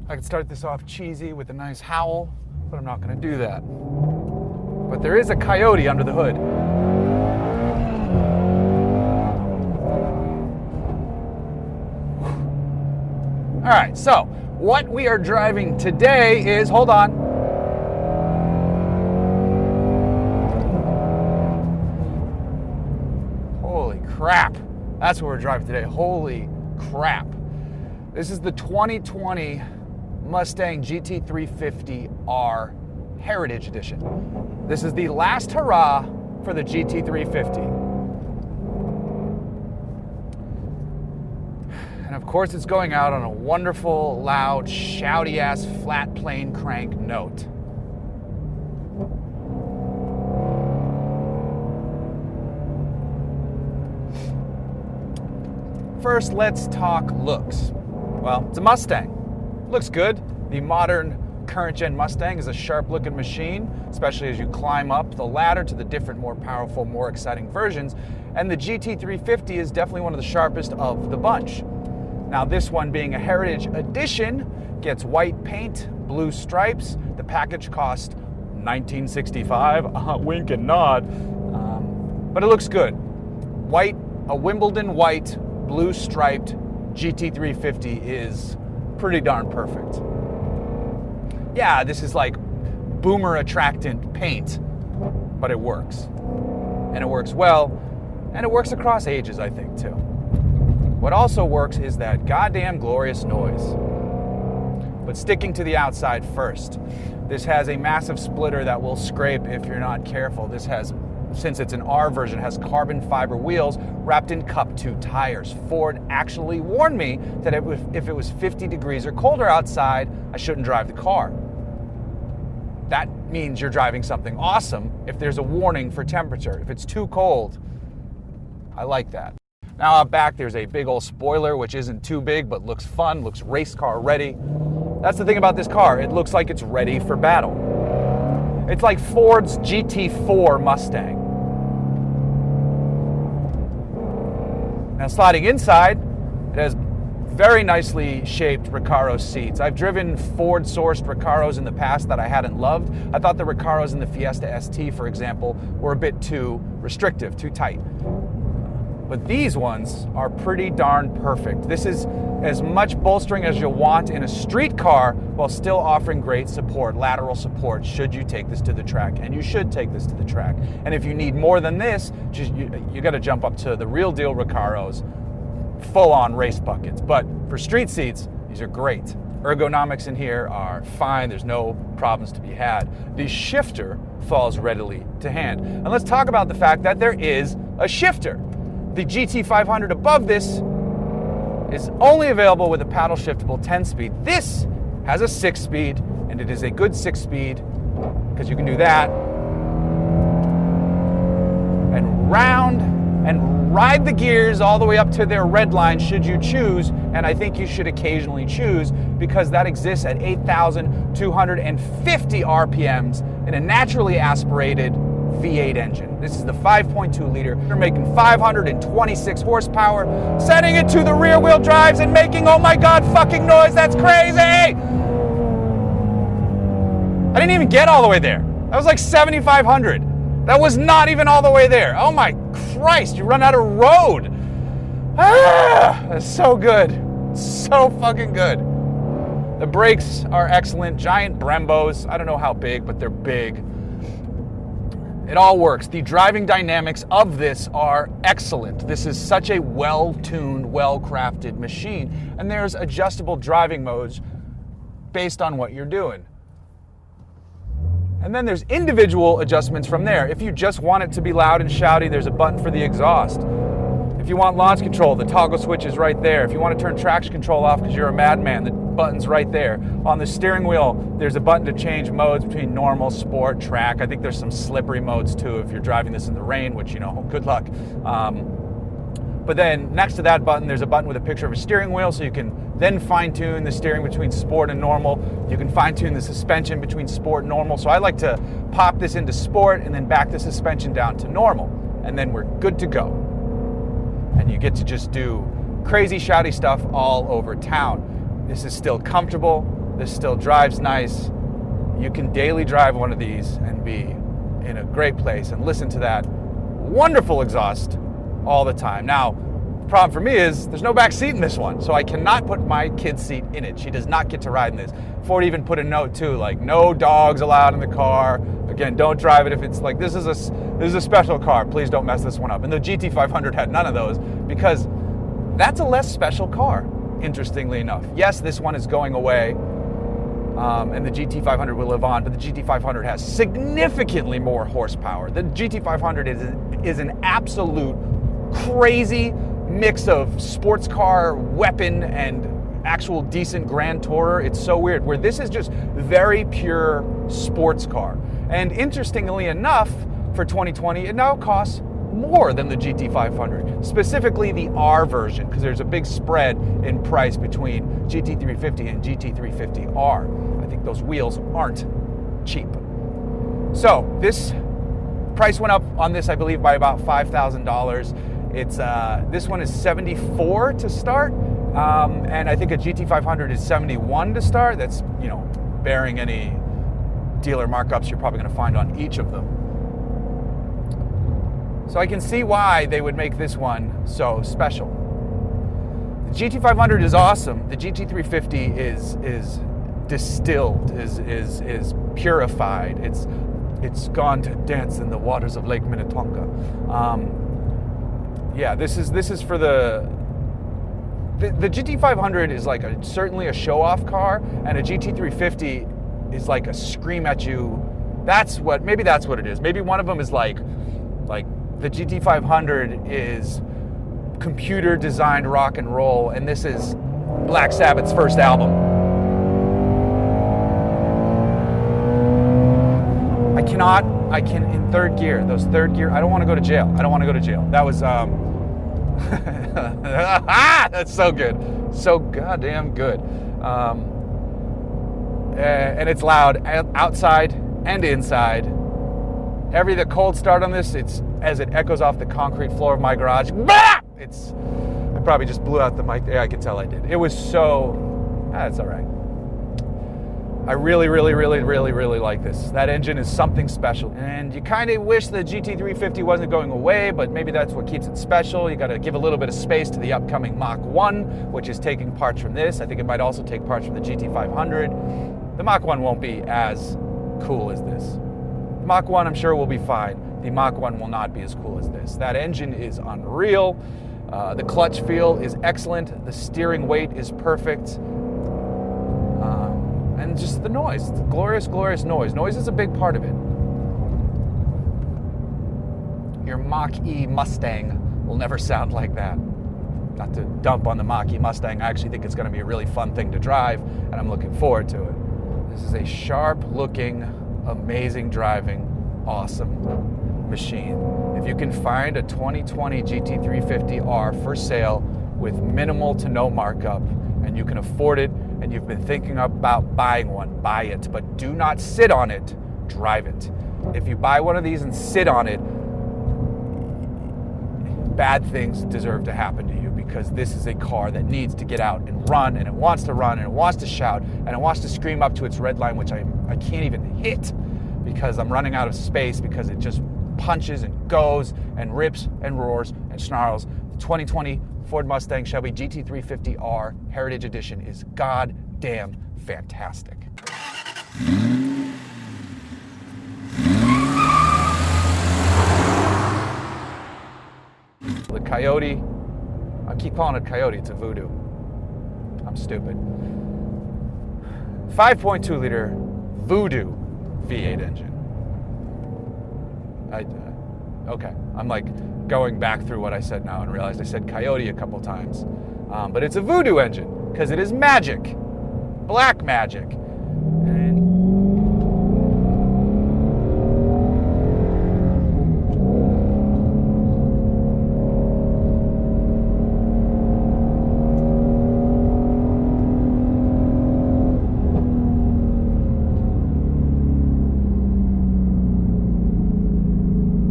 I could start this off cheesy with a nice howl, but I'm not going to do that. But there is a coyote under the hood. All right, so what we are driving today is, hold on. Holy crap. That's what we're driving today. Holy crap. This is the 2020 Mustang GT350R Heritage Edition. This is the last hurrah for the GT350. And of course it's going out on a wonderful, loud, shouty-ass flat plane crank note. First, let's talk looks. Well, it's a Mustang. Looks good. The modern current-gen Mustang is a sharp-looking machine, especially as you climb up the ladder to the different, more powerful, more exciting versions. And the GT350 is definitely one of the sharpest of the bunch. Now, this one being a Heritage Edition gets white paint, blue stripes. The package cost $1965. Wink and nod. But it looks good. White, a Wimbledon white, blue striped GT350 is pretty darn perfect. Yeah, this is like boomer attractant paint, but it works. And it works well, and it works across ages, I think, too. What also works is that goddamn glorious noise. But sticking to the outside first, this has a massive splitter that will scrape if you're not careful. This has, since it's an R version, has carbon fiber wheels wrapped in Cup 2 tires. Ford actually warned me that if it was 50 degrees or colder outside, I shouldn't drive the car. That means you're driving something awesome if there's a warning for temperature. If it's too cold, I like that. Now out back, there's a big old spoiler, which isn't too big, but looks fun, looks race car ready. That's the thing about this car. It looks like it's ready for battle. It's like Ford's GT4 Mustang. Now sliding inside, it has very nicely shaped Recaro seats. I've driven Ford-sourced Recaros in the past that I hadn't loved. I thought the Recaros in the Fiesta ST, for example, were a bit too restrictive, too tight. But these ones are pretty darn perfect. This is as much bolstering as you'll want in a street car while still offering great support, lateral support, should you take this to the track. And you should take this to the track. And if you need more than this, you got to jump up to the real deal Recaros, full-on race buckets. But for street seats, these are great. Ergonomics in here are fine. There's no problems to be had. The shifter falls readily to hand. And let's talk about the fact that there is a shifter. The GT500 above this is only available with a paddle shiftable 10-speed. This has a 6-speed, and it is a good 6-speed because you can do that and round and ride the gears all the way up to their red line should you choose, and I think you should occasionally choose because that exists at 8,250 RPMs in a naturally aspirated V8 engine. This is the 5.2 liter. They're making 526 horsepower, setting it to the rear wheel drives and making, oh my God, fucking noise. That's crazy. I didn't even get all the way there. That was like 7,500. That was not even all the way there. Oh my Christ, you run out of road. That's so good. So fucking good. The brakes are excellent. Giant Brembos. I don't know how big, but they're big. It all works. The driving dynamics of this are excellent. This is such a well-tuned, well-crafted machine. And there's adjustable driving modes based on what you're doing. And then there's individual adjustments from there. If you just want it to be loud and shouty, there's a button for the exhaust. If you want launch control, the toggle switch is right there. If you want to turn traction control off because you're a madman, the button's right there. On the steering wheel, there's a button to change modes between normal, sport, track. I think there's some slippery modes too if you're driving this in the rain, which, you know, good luck. But then next to that button, there's a button with a picture of a steering wheel, so you can then fine-tune the steering between sport and normal. You can fine-tune the suspension between sport and normal. So I like to pop this into sport and then back the suspension down to normal. And then we're good to go. And you get to just do crazy shouty stuff all over town. This is still comfortable. This still drives nice. You can daily drive one of these and be in a great place and listen to that wonderful exhaust all the time. Now, the problem for me is there's no back seat in this one, so I cannot put my kid's seat in it. She does not get to ride in this. Ford even put a note too, like no dogs allowed in the car. Again, don't drive it if it's like this is a special car. Please don't mess this one up. And the GT500 had none of those because that's a less special car. Interestingly enough, yes, this one is going away. And the GT500 will live on, but the GT500 has significantly more horsepower. The GT500 is an absolute crazy mix of sports car, weapon, and actual decent grand tourer. It's so weird, where this is just very pure sports car. And interestingly enough, for 2020, it now costs more than the GT500, specifically the R version, because there's a big spread in price between GT350 and GT350R. I think those wheels aren't cheap. So this price went up on this, I believe, by about $5,000. It's this one is $74 to start, and I think a GT500 is $71 to start. That's, you know, bearing any dealer markups you're probably going to find on each of them. So I can see why they would make this one so special. The GT500 is awesome. The GT350 is distilled, is purified. It's gone to dance in the waters of Lake Minnetonka. Yeah, this is for the GT500 is like certainly a show-off car, and a GT350 is like a scream at you. Maybe that's what it is. Maybe one of them is like the GT500 is computer designed rock and roll, and this is Black Sabbath's first album. I can in third gear, I don't want to go to jail. That was, that's so good. So goddamn good. And it's loud outside and inside. The cold start on this, it's as it echoes off the concrete floor of my garage. I probably just blew out the mic there. I can tell I did. It was so, that's all right. I really, really, really, really, really like this. That engine is something special. And you kind of wish the GT350 wasn't going away, but maybe that's what keeps it special. You got to give a little bit of space to the upcoming Mach 1, which is taking parts from this. I think it might also take parts from the GT500. The Mach 1 won't be as cool as this. The Mach 1, I'm sure, will be fine. The Mach 1 will not be as cool as this. That engine is unreal. The clutch feel is excellent. The steering weight is perfect. And just the noise, the glorious, glorious noise. Noise is a big part of it. Your Mach-E Mustang will never sound like that. Not to dump on the Mach-E Mustang, I actually think it's going to be a really fun thing to drive, and I'm looking forward to it. This is a sharp-looking, amazing driving, awesome machine. If you can find a 2020 GT350R for sale with minimal to no markup, and you can afford it, and you've been thinking about buying one, buy it. But do not sit on it, drive it. If you buy one of these and sit on it, bad things deserve to happen to you, because this is a car that needs to get out and run, and it wants to run, and it wants to shout, and it wants to scream up to its red line, which I can't even hit because I'm running out of space, because it just punches and goes and rips and roars and snarls. The 2020 Ford Mustang Shelby GT350R Heritage Edition is goddamn fantastic. The Coyote, I keep calling it Coyote, it's a Voodoo. I'm stupid. 5.2 liter Voodoo V8 engine. Okay, I'm like going back through what I said now and realized I said Coyote a couple times. But it's a Voodoo engine, because it is magic. Black magic. And